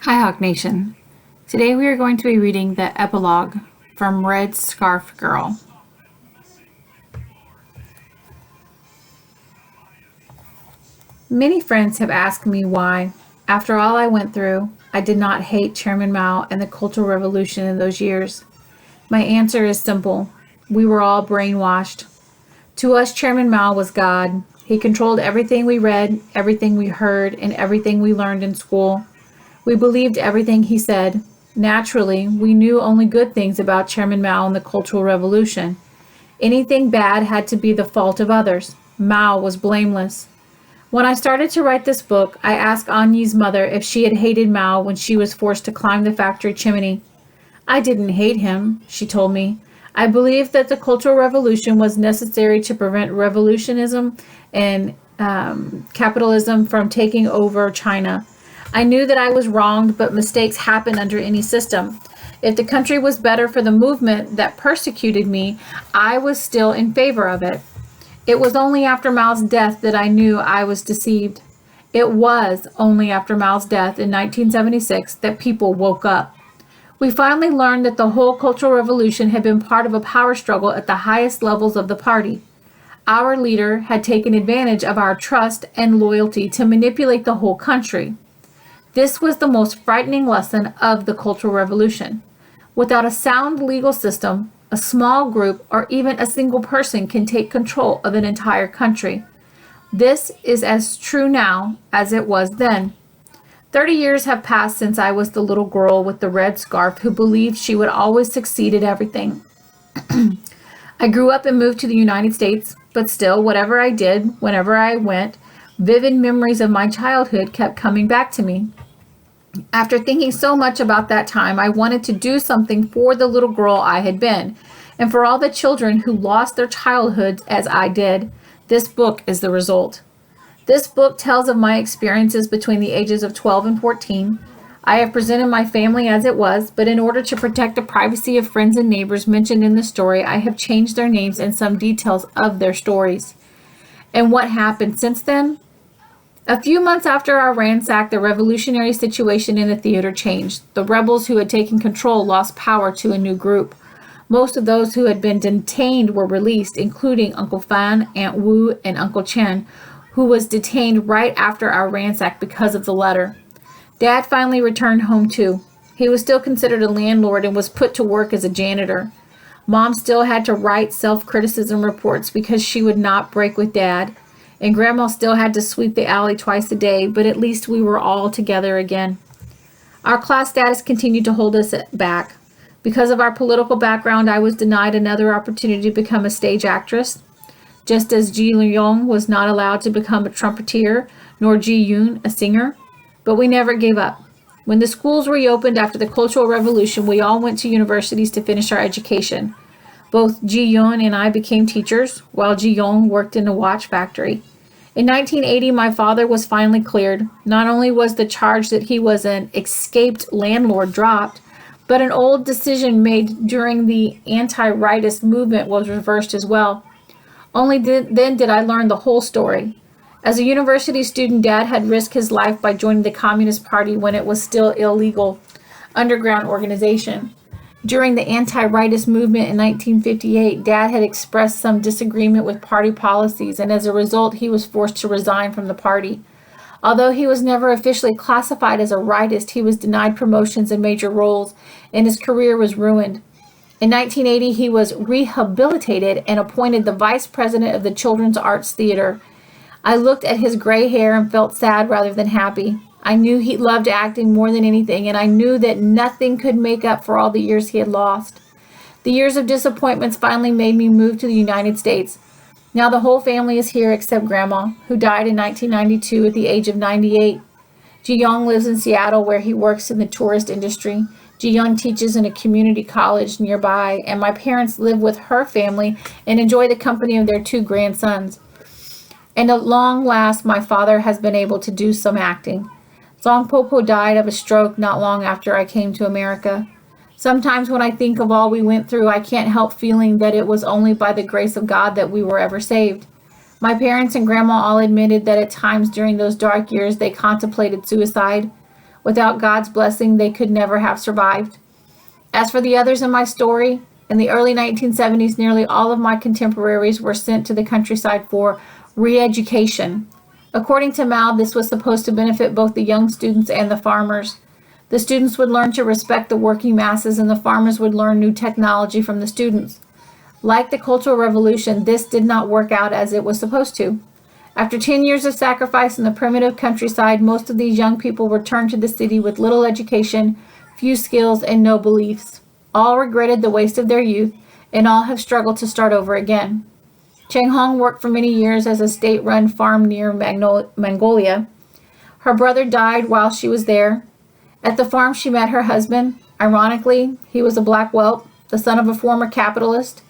Hi, Hawk Nation. Today we are going to be reading the epilogue from Red Scarf Girl. Many friends have asked me why, after all I went through, I did not hate Chairman Mao and the Cultural Revolution in those years. My answer is simple. We were all brainwashed. To us, Chairman Mao was God. He controlled everything we read, everything we heard, and everything we learned in school. We believed everything he said. Naturally, we knew only good things about Chairman Mao and the Cultural Revolution. Anything bad had to be the fault of others. Mao was blameless. When I started to write this book, I asked Anyi's mother if she had hated Mao when she was forced to climb the factory chimney. I didn't hate him, she told me. I believed that the Cultural Revolution was necessary to prevent revolutionism and capitalism from taking over China. I knew that I was wronged, but mistakes happen under any system. If the country was better for the movement that persecuted me, I was still in favor of it. It was only after Mao's death that I knew I was deceived. It was only after Mao's death in 1976 that people woke up. We finally learned that the whole Cultural Revolution had been part of a power struggle at the highest levels of the party. Our leader had taken advantage of our trust and loyalty to manipulate the whole country. This was the most frightening lesson of the Cultural Revolution. Without a sound legal system, a small group or even a single person can take control of an entire country. This is as true now as it was then. 30 years have passed since I was the little girl with the red scarf who believed she would always succeed at everything. I grew up and moved to the United States, but still, whatever I did, whenever I went, vivid memories of my childhood kept coming back to me. After thinking so much about that time, I wanted to do something for the little girl I had been, and for all the children who lost their childhoods as I did. This book is the result. This book tells of my experiences between the ages of 12 and 14. I have presented my family as it was, but in order to protect the privacy of friends and neighbors mentioned in the story, I have changed their names and some details of their stories. And what happened since then? A few months after our ransack, the revolutionary situation in the theater changed. The rebels who had taken control lost power to a new group. Most of those who had been detained were released, including Uncle Fan, Aunt Wu, and Uncle Chen, who was detained right after our ransack because of the letter. Dad finally returned home too. He was still considered a landlord and was put to work as a janitor. Mom still had to write self-criticism reports because she would not break with Dad. And Grandma still had to sweep the alley twice a day, but at least we were all together again. Our class status continued to hold us back. Because of our political background, I was denied another opportunity to become a stage actress, just as Ji Yong was not allowed to become a trumpeter, nor Ji Yoon a singer. But we never gave up. When the schools reopened after the Cultural Revolution, we all went to universities to finish our education. Both Ji Yoon and I became teachers, while Ji Yong worked in a watch factory. In 1980, my father was finally cleared. Not only was the charge that he was an escaped landlord dropped, but an old decision made during the anti-rightist movement was reversed as well. Only then did I learn the whole story. As a university student, Dad had risked his life by joining the Communist Party when it was still illegal underground organization. During the anti-rightist movement in 1958, Dad had expressed some disagreement with party policies, and as a result, he was forced to resign from the party. Although he was never officially classified as a rightist, he was denied promotions and major roles, and his career was ruined. In 1980, he was rehabilitated and appointed the vice president of the Children's Arts Theater. I looked at his gray hair and felt sad rather than happy. I knew he loved acting more than anything, and I knew that nothing could make up for all the years he had lost. The years of disappointments finally made me move to the United States. Now the whole family is here except Grandma, who died in 1992 at the age of 98. Ji Young lives in Seattle, where he works in the tourist industry. Ji Young teaches in a community college nearby, and my parents live with her family and enjoy the company of their 2 grandsons. And at long last, my father has been able to do some acting. Zong Popo died of a stroke not long after I came to America. Sometimes when I think of all we went through, I can't help feeling that it was only by the grace of God that we were ever saved. My parents and Grandma all admitted that at times during those dark years they contemplated suicide. Without God's blessing, they could never have survived. As for the others in my story, in the early 1970s, nearly all of my contemporaries were sent to the countryside for re-education. According to Mao, this was supposed to benefit both the young students and the farmers. The students would learn to respect the working masses, and the farmers would learn new technology from the students. Like the Cultural Revolution, this did not work out as it was supposed to. After 10 years of sacrifice in the primitive countryside, most of these young people returned to the city with little education, few skills, and no beliefs. All regretted the waste of their youth, and all have struggled to start over again. Cheng Hong worked for many years as a state-run farm near Mongolia. Her brother died while she was there. At the farm, she met her husband. Ironically, he was a black whelp, the son of a former capitalist.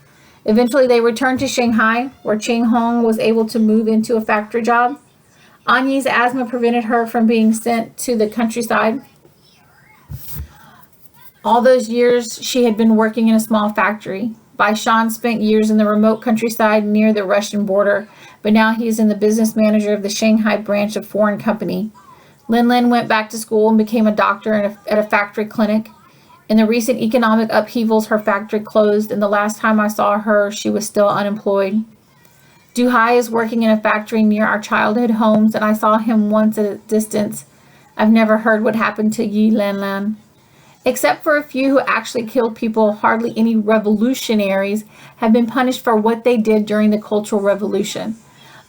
Eventually, they returned to Shanghai, where Cheng Hong was able to move into a factory job. Anyi's asthma prevented her from being sent to the countryside. All those years, she had been working in a small factory. Bai Shan spent years in the remote countryside near the Russian border, but now he is in the business manager of the Shanghai branch of foreign company. Lin Lin went back to school and became a doctor at a factory clinic. In the recent economic upheavals, her factory closed, and the last time I saw her, she was still unemployed. Du Hai is working in a factory near our childhood homes, and I saw him once at a distance. I've never heard what happened to Yi Lanlan. Except for a few who actually killed people, hardly any revolutionaries have been punished for what they did during the Cultural Revolution.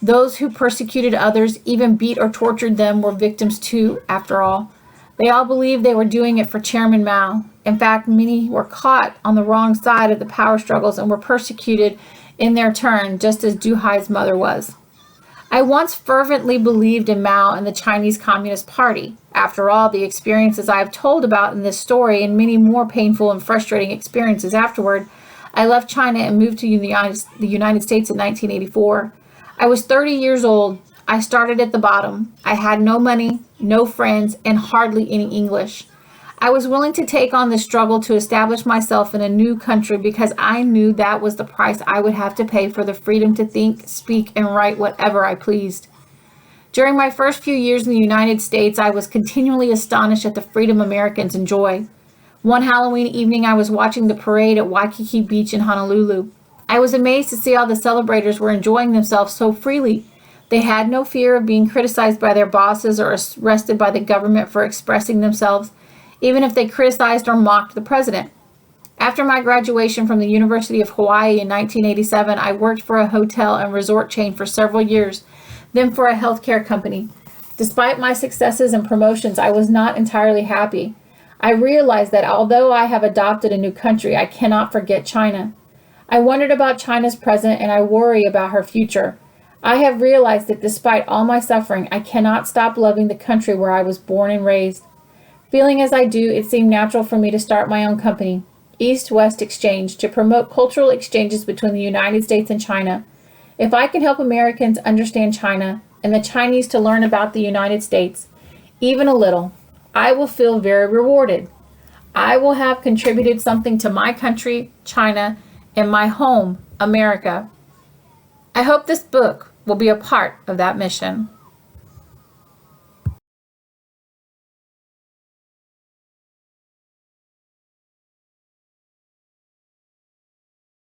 Those who persecuted others, even beat or tortured them, were victims too, after all. They all believed they were doing it for Chairman Mao. In fact, many were caught on the wrong side of the power struggles and were persecuted in their turn, just as Du Hai's mother was. I once fervently believed in Mao and the Chinese Communist Party. After all, the experiences I have told about in this story and many more painful and frustrating experiences afterward, I left China and moved to the United States in 1984. I was 30 years old. I started at the bottom. I had no money, no friends, and hardly any English. I was willing to take on the struggle to establish myself in a new country because I knew that was the price I would have to pay for the freedom to think, speak, and write whatever I pleased. During my first few years in the United States, I was continually astonished at the freedom Americans enjoy. One Halloween evening, I was watching the parade at Waikiki Beach in Honolulu. I was amazed to see all the celebrators were enjoying themselves so freely. They had no fear of being criticized by their bosses or arrested by the government for expressing themselves, even if they criticized or mocked the president. After my graduation from the University of Hawaii in 1987, I worked for a hotel and resort chain for several years, then for a healthcare company. Despite my successes and promotions, I was not entirely happy. I realized that although I have adopted a new country, I cannot forget China. I wondered about China's present and I worry about her future. I have realized that despite all my suffering, I cannot stop loving the country where I was born and raised. Feeling as I do, it seemed natural for me to start my own company, East-West Exchange, to promote cultural exchanges between the United States and China. If I can help Americans understand China and the Chinese to learn about the United States, even a little, I will feel very rewarded. I will have contributed something to my country, China, and my home, America. I hope this book will be a part of that mission.